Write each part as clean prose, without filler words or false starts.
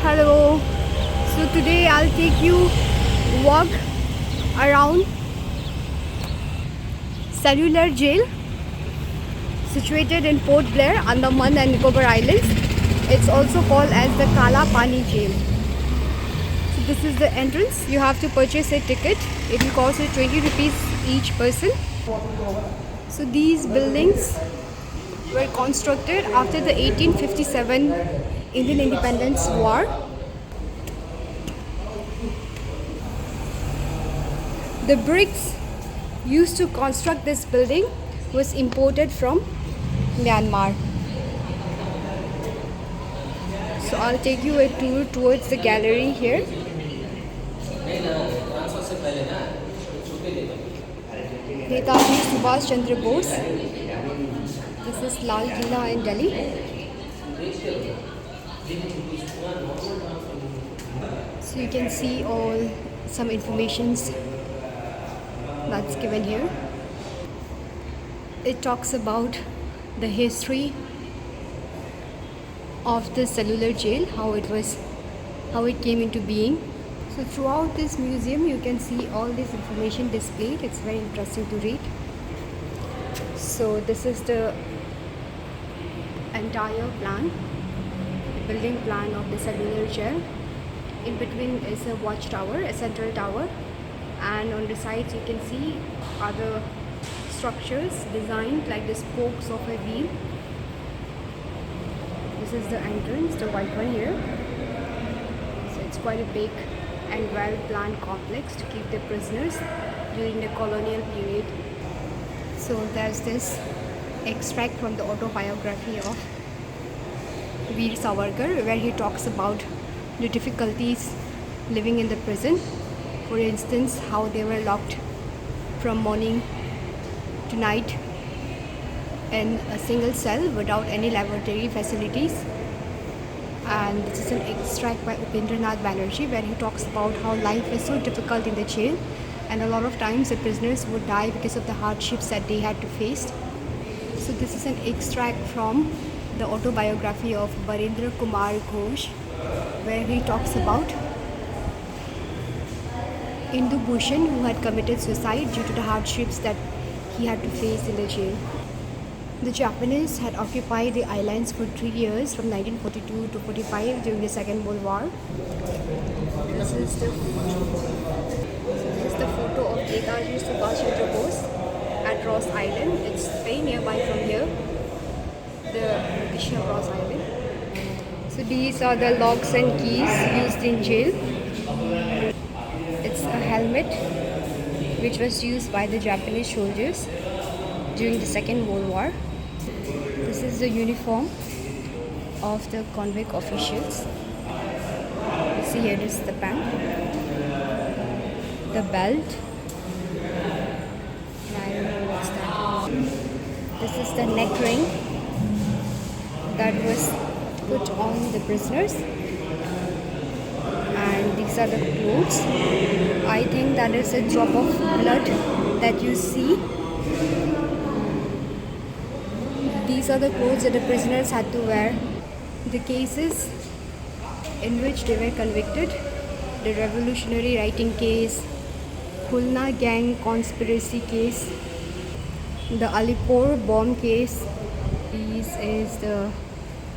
Hello. So today I'll take you walk around Cellular Jail, situated in Port Blair, Andaman and Nicobar Islands. It's also called as the Kala Pani Jail. So this is the entrance. You have to purchase a ticket. It will cost you 20 rupees each person. So these buildings were constructed after the 1857 Indian Independence War. The bricks used to construct this building was imported from Myanmar. So I'll take you a tour towards the gallery here. Netaji Subhash Chandra Bose. This is Lal Killa in Delhi. So you can see all some informations that's given here. It talks about the history of the cellular jail, how it came into being. So throughout this museum you can see all this information displayed. It's very interesting to read. So this is the entire plan, the building plan of the cellular jail. In between is a watchtower, a central tower, and on the sides you can see other structures designed like the spokes of a wheel. This is the entrance, the white one here. So it's quite a big and well planned complex to keep the prisoners during the colonial period. So there's this extract from the autobiography of Veer Savarkar, where he talks about the difficulties living in the prison. For instance, how they were locked from morning to night in a single cell without any laboratory facilities. And this is an extract by Upendranath Banerjee, where he talks about how life is so difficult in the jail, and a lot of times the prisoners would die because of the hardships that they had to face. So this is an extract from the autobiography of Barendra Kumar Ghosh, where he talks about Indu Bhushan, who had committed suicide due to the hardships that he had to face in the jail. The Japanese had occupied the islands for 3 years, from 1942 to 45, during the Second World War. This is the photo of Netaji Subhash Chandra Bose at Ross Island. It's very nearby from here, the British Ross Island. So these are the locks and keys used in jail. It's a helmet which was used by the Japanese soldiers during the Second World War. This is the uniform of the convict officials. You see here, this is the pant, the belt, and I don't know what's that. This is the neck ring that was put on the prisoners, and these are the clothes. I think that is a drop of blood that you see. These are the clothes that the prisoners had to wear. The cases in which they were convicted: the revolutionary writing case, Khulna gang conspiracy case, the Alipore bomb case. This is the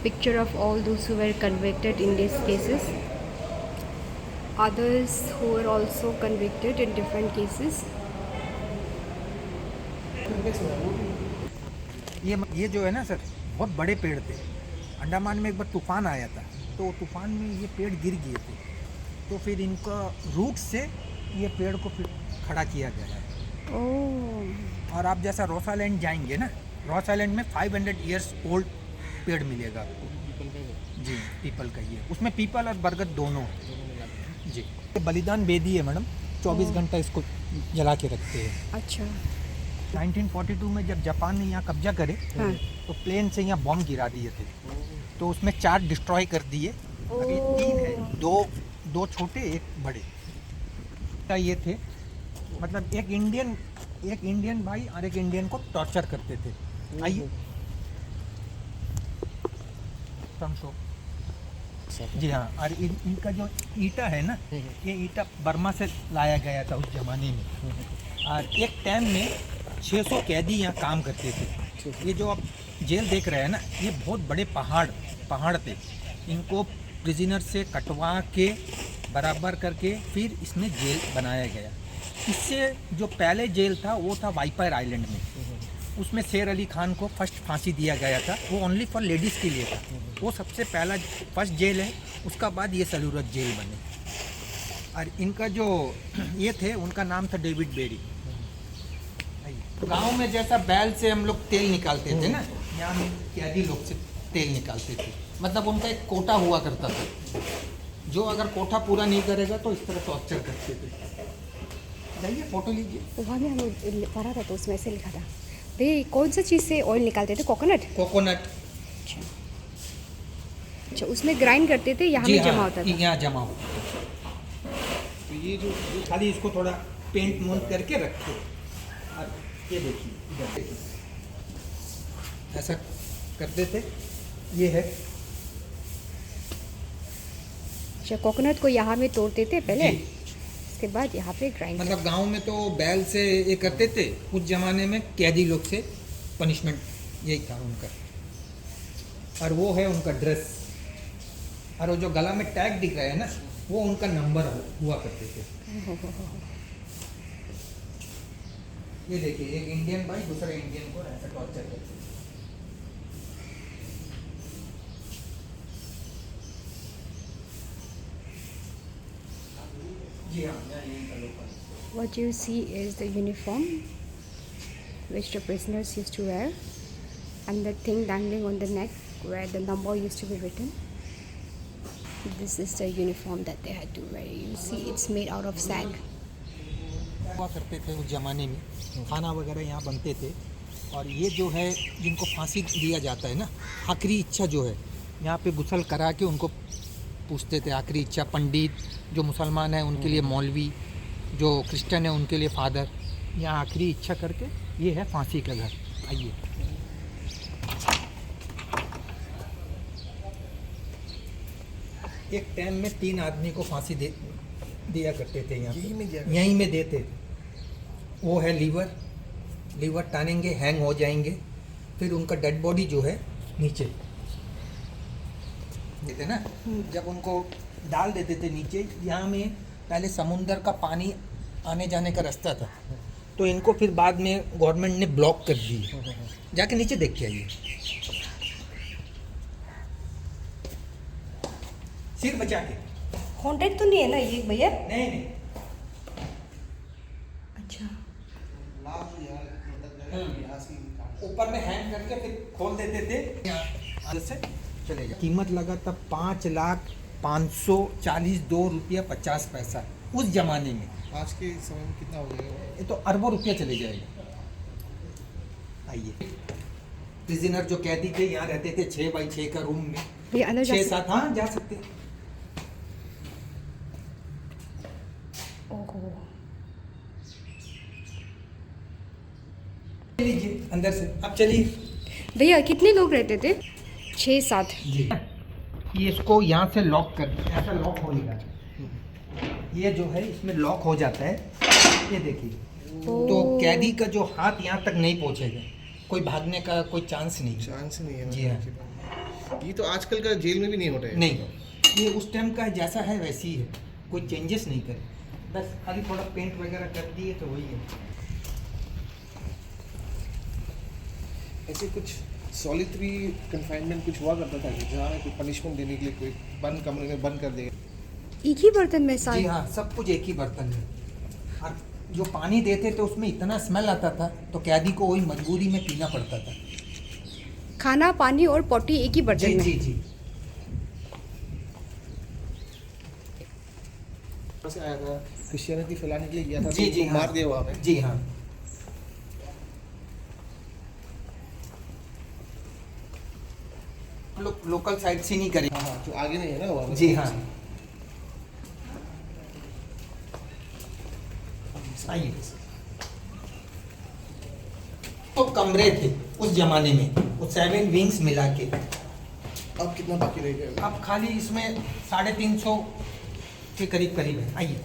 picture of all those who were convicted in these cases. Others who were also convicted in different cases. ये जो है ना sir, बहुत बड़े पेड़ थे। अंडमान में एक बार तूफान आया था, तो तूफान में ये पेड़ गिर गए थे, तो फिर इनका रूट से ये पेड़ को फिर खड़ा किया गया है। और आप जैसा रॉस आइलैंड जाएंगे ना, रॉस आइलैंड में 500 इयर्स ओल्ड पेड़ मिलेगा आपको जी, पीपल का। ये उसमें पीपल और बरगद दोनों जी। बलिदान बेदी है मैडम, 24 घंटा इसको जला के रखते हैं। अच्छा। 1942 में जब जापान ने यहाँ कब्जा करे, तो प्लेन से यहाँ बॉम्ब गिरा दिए थे, तो उसमें 4 डिस्ट्रॉय कर दिए। अभी 3 है, दो छोटे, एक बड़े। ये थे, मतलब एक इंडियन भाई और एक इंडियन को टॉर्चर करते थे। आइए समझो। सर। जी हाँ। और इनका जो ईटा है ना, ये ईटा बर्मा से लाया गया था उस ज़माने में। और एक टाइम में 600 कैदी यहाँ काम करते थे। ये जो आप जेल देख रहे हैं ना, ये बहुत बड़े पहाड़ थे। इनको प्रिजनर से कटवा के बराबर करके फिर इसमें जेल बनाया गया। इससे जो पहले जेल था वो था वाइपर आइलैंड में। उसमें शेर अली खान को फर्स्ट फांसी दिया गया था। वो ओनली फॉर लेडीज़ के लिए था। वो सबसे पहला फर्स्ट जेल है। उसका बाद ये सलूरत जेल बने। और इनका जो ये थे, उनका नाम था डेविड बेरी। गांव में जैसा बैल से हम लोग तेल निकालते थे ना, यहाँ कैदी लोग से तेल निकालते थे। मतलब उनका एक कोटा हुआ करता था। जो अगर कोटा पूरा नहीं करेगा तो इस तरह टॉर्चर करते थे। जाइए फोटो लीजिए। वहाँ में हम लोग पढ़ा था तो उसमें ऐसे लिखा था। भैया कौन सा चीज़ से ऑयल निकालते थे? कोकोनट। कोकोनट। अच्छा, उसमें ग्राइंड करते थे, यहाँ जी में जमा होता था। यहाँ जमा होता था। तो ये जो खाली इसको थोड़ा पेंट मूंट करके रखे। और ये देखिए, इधर देखिए, ऐसा करते थे। ये है। अच्छा, कोकोनट को यहाँ में तोड़ते थे पहले, जी। उसके बाद यहाँ पे ग्राइंड। मतलब गांव में तो बैल से ये करते थे। उस जमाने में कैदी लोग से पनिशमेंट यही था उनका। और वो है उनका ड्रेस। और वो जो गला में टैग दिख रहा है ना, वो उनका नंबर हुआ करते थे। ये देखिए, एक इंडियन भाई दूसरे इंडियन को ऐसा टॉर्चर करते थे। जी हाँ, यही का local. What you see is the uniform which the prisoners used to wear, and the thing dangling on the neck where the number used to be written. This is the uniform that they had to wear. You see, it's made out of sag. हुआ करते थे उस ज़माने में। खाना वगैरह यहाँ बनते थे। और ये जो है, जिनको फांसी दिया जाता है ना, आखिरी इच्छा जो है, यहाँ पे गुसल करा के उनको पूछते थे आखिरी इच्छा। पंडित जो मुसलमान है उनके लिए मौलवी, जो क्रिश्चियन है उनके लिए फादर। यहाँ आखिरी इच्छा करके ये है फांसी का घर। आइए। एक टाइम में 3 आदमी को फांसी दिया करते थे यहाँ। यहीं में देते थे। वो है लीवर टानेंगे, हैंग हो जाएंगे। फिर उनका डेड बॉडी जो है नीचे देते ना, जब उनको डाल देते थे नीचे। यहाँ में पहले समुंदर का पानी आने जाने का रास्ता था, तो इनको फिर बाद में गवर्नमेंट ने ब्लॉक कर दी। जाके नीचे देख के आइए। सिर बचा के। हॉन्टेड तो नहीं है ना ये भैया? नहीं। अच्छा। ऊपर में हैंग करके फिर खोल देते थे। यहाँ से चले जाए। कीमत लगा था 5,542 रुपया 50 पैसा उस जमाने में। आज के समय में कितना हो जाएगा? ये तो अरबों रुपया चले जाएगा। आइए। प्रिजनर जो कैदी थे यहाँ रहते थे 6 बाई 6 का रूम में। भैया अंदर 6-7 हाँ जा सकते। ओहो। लीजिए अंदर से। अब चलिए। भैया कितने लोग रहते थे? 6-7। जी। ये इसको यहाँ से लॉक कर, ऐसा लॉक होगा। ये जो है इसमें लॉक हो जाता है। ये देखिए। तो कैदी का जो हाथ यहाँ तक नहीं पहुँचेगा। कोई भागने का कोई चांस नहीं है। जी हाँ। ये तो आजकल का जेल में भी नहीं होता है। नहीं, ये उस टाइम का जैसा है वैसी ही है। कोई चेंजेस नहीं करे। बस खाली थोड़ा पेंट वगैरह कर दिए तो वही है। ऐसे कुछ सॉलिटरी कन्फाइनमेंट कुछ हुआ करता था कि जहाँ कोई पनिशमेंट देने के लिए कोई बंद कमरे में बंद कर देगा? एक ही बर्तन में सारे? जी हाँ, सब कुछ एक ही बर्तन में। और जो पानी देते थे उसमें इतना स्मेल आता था, तो कैदी को वही मजबूरी में पीना पड़ता था। खाना, पानी और पोटी एक ही बर्तन में? जी। से आया था, क्रिश्चियनिटी फैलाने के लिए गया था। जी तो हाँ। मार दिया वहाँ पे। जी हाँ। लोकल साइड से नहीं करेंगे। हाँ, जो आगे नहीं है ना वहाँ पे। जी हाँ। आइए। तो कमरे थे उस जमाने में, वो 7 विंग्स मिला के। अब कितना बाकी रह गया? अब खाली इसमें 350 के करीब करीब है। आइए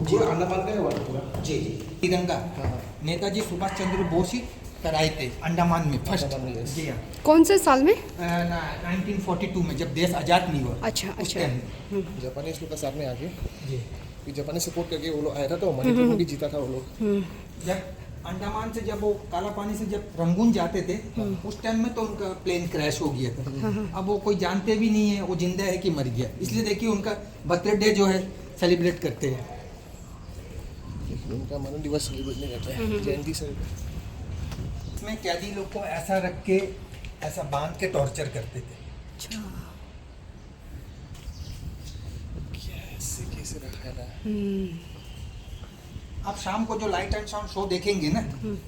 जी, अंडमान का है वाला पूरा? जी जी। तिरंगा नेताजी सुभाष चंद्र बोस ही कराए थे अंडमान में फर्स्ट। अंडमान में, yes। जी हाँ। कौन से साल में? 1942 में जब देश आज़ाद नहीं हुआ। अच्छा उस अच्छा। टाइम में। जापानीज लोग का साथ में आके जी। फिर जापानी सपोर्ट करके वो लोग आया था, तो मणिपुर में भी जीता था वो लोग। जब अंडमान से जब वो काला पानी से जब रंगून जाते थे उस टाइम में तो उनका प्लेन क्रैश हो गया था। अब वो कोई जानते भी नहीं है वो जिंदा है कि मर गया, इसलिए देखिए उनका बर्थडे जो है सेलिब्रेट करते हैं। उनका मरण दिवस सेलिब्रेट नहीं करते हैं, जयंती से। इसमें कैदी लोग को ऐसा रख के ऐसा बांध के टॉर्चर करते थे। अच्छा। कैसे रखा है? आप शाम को जो लाइट एंड साउंड शो देखेंगे ना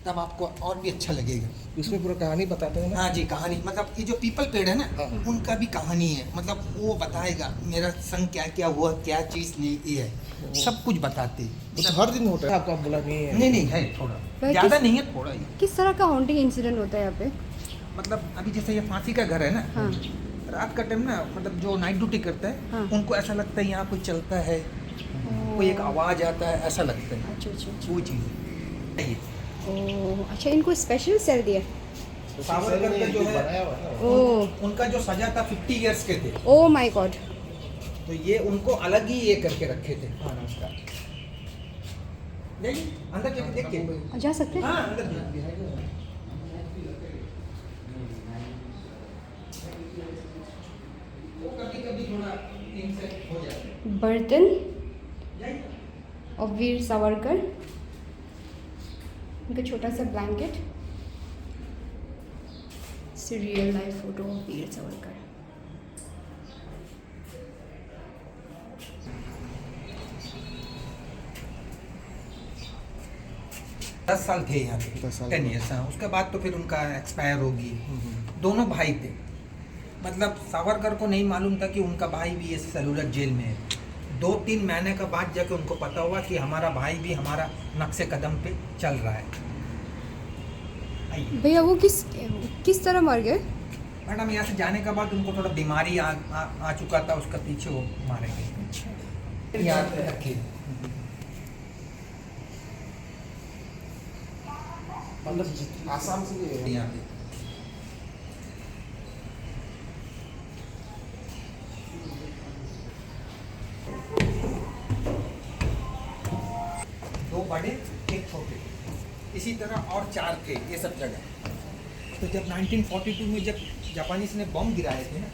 तब आपको और भी अच्छा लगेगा। उसमें पूरा कहानी बताते हैं ना? हाँ जी, कहानी मतलब ये जो पीपल पेड़ है ना हाँ। उनका भी कहानी है, मतलब वो बताएगा मेरा संग क्या क्या हुआ, क्या चीज़ नहीं ये है, सब कुछ बताते हैं। तो हर दिन होता है? आपको बोला नहीं है? नहीं है थोड़ा, वह ज़्यादा किस- नहीं है, थोड़ा ही। किस तरह का हॉन्टिंग इंसिडेंट होता है यहाँ पे? मतलब अभी जैसे ये फांसी का घर है ना, हाँ। रात का टाइम ना मतलब जो नाइट ड्यूटी करता है हाँ। उनको ऐसा लगता है यहाँ कोई चलता है, कोई एक आवाज़ आता है, ऐसा लगता है। अच्छा अच्छा अच्छा। वो चीज़ है। ओह अच्छा, इनको स्पेशल सेल दिया? सावरकर का जो है बनाया हुआ है ना? ओह उनका जो सजा था 50 इयर्स के थे, ओह माय गॉड। तो ये उनको अलग ही ये करके रखे थे। हाँ नमस्कार। नहीं अंदर चलिए देखिए। जा सकते हैं? हाँ अंदर जाइए। वो कभी-कभी थोड़ा इंसेक्ट हो जाता है। बर्तन जाइए। और वीर सावरकर, उनका छोटा सा ब्लैंकेट से real life photo of Veer Savarkar. दस साल थे यहाँ पे, 10 साल। 10 ईयर्स। हाँ उसके बाद तो फिर उनका एक्सपायर होगी। दोनों भाई थे, मतलब सावरकर को नहीं मालूम था कि उनका भाई भी ये सेलुलर जेल में है। 2-3 महीने के बाद जाके उनको पता हुआ कि हमारा भाई भी हमारा नक्शे कदम पे चल रहा है। आइए भैया वो किस तरह मर गए? मैडम, यहाँ से जाने के बाद उनको थोड़ा बीमारी आ चुका था, उसका पीछे वो मारे गए। यहाँ पे रखिए। मतलब आसाम से भी है? यहाँ पे दो बड़े एक छोटे, इसी तरह और 4 थे ये सब जगह। तो जब 1942 में जब जापानीज ने बम गिराए थे ना,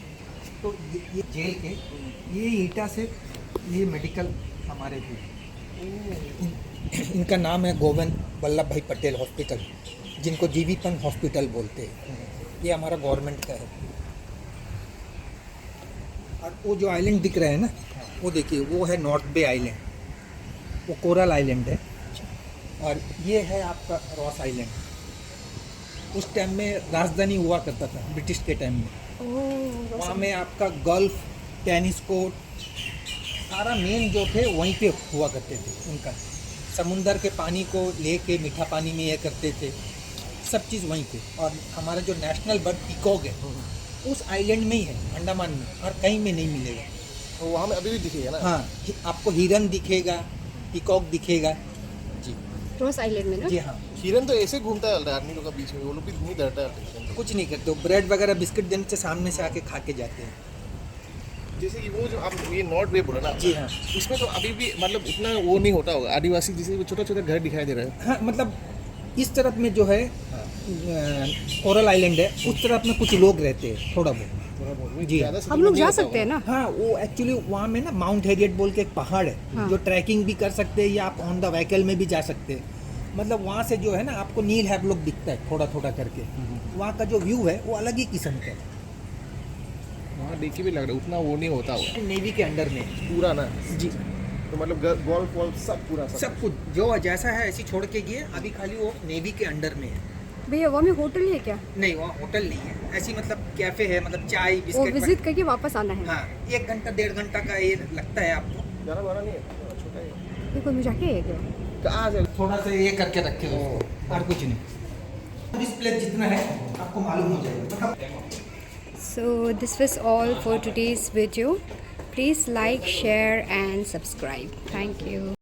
तो ये जेल के ये ईटा से ये मेडिकल हमारे थे। इनका नाम है गोविंद वल्लभ भाई पटेल हॉस्पिटल, जिनको जीवीपन हॉस्पिटल बोलते हैं। ये हमारा गवर्नमेंट का है। और वो जो आइलैंड दिख रहे हैं ना, वो देखिए वो है नॉर्थ बे आइलैंड, वो कोरल आइलैंड है। और ये है आपका रॉस आइलैंड। उस टाइम में राजधानी हुआ करता था ब्रिटिश के टाइम में। ओह वहाँ में आपका गोल्फ, टेनिस कोर्ट, सारा मेन जो थे वहीं पे हुआ करते थे। उनका समुंदर के पानी को लेके मीठा पानी में ये करते थे, सब चीज़ वहीं पे। और हमारा जो नेशनल बर्ड पीकॉक है उस आइलैंड में ही है, अंडमान में, और कहीं में नहीं मिलेगा। तो वहाँ में अभी भी दिखेगा ना? हाँ, आपको हिरन दिखेगा, पीकॉक दिखेगा। जी रॉस आइलैंड में ना? जी हाँ। हिरन तो ऐसे घूमता है आदमी लोग का बीच में, वो लोग भी घूम डरता है। कुछ नहीं करते, ब्रेड वगैरह बिस्किट देने से सामने से आके खा के जाते हैं। जैसे कि वो जो आप ये नॉर्थ वे बोला ना, जी हाँ। उसमें तो अभी भी मतलब इतना वो नहीं होता होगा आदिवासी, जैसे छोटा छोटा घर दिखाई दे रहा है। हाँ मतलब इस तरफ में जो है कोरल आइलैंड है, उस तरफ में कुछ लोग रहते हैं थोड़ा बहुत। जी ज़्यादा से हम लोग नहीं जा होता सकते हैं होगा। ना? हाँ, वो एक्चुअली वहाँ में ना माउंट हैरियट बोल के एक पहाड़ है, हाँ। जो ट्रैकिंग भी कर सकते हैं या आप ऑन द व्हीकल में भी जा सकते हैं। मतलब वहाँ से जो है ना आपको नील हैवलॉक दिखता है थोड़ा थोड़ा करके। वहाँ का जो व्यू है वो अलग ही किस्म का है। वहाँ देख के भी लग रहा है उतना वो नहीं होता होगा नेवी के अंडर में पूरा ना। जी, तो मतलब गोल्फ वॉल्फ सब पूरा सब कुछ जो जैसा है ऐसी छोड़ के गए। अभी खाली वो नेवी के अंडर में है। भैया वहाँ में होटल है क्या? नहीं, वहाँ होटल नहीं है, ऐसी मतलब कैफे है, मतलब चाय वो बिस्किट। विजिट करके वापस आना है? हाँ, 1 घंटा 1.5 घंटा का ये लगता है आपको। ज़्यादा बड़ा नहीं है, छोटा ही ये कोई में जाके है क्या? कहाँ से? थोड़ा सा ये करके रखे हो और कुछ नहीं। दिस प्लेस जितना है आपको मालूम हो जाएगा मतलब। So this was all for today's video. Please like, share and subscribe. Thank you.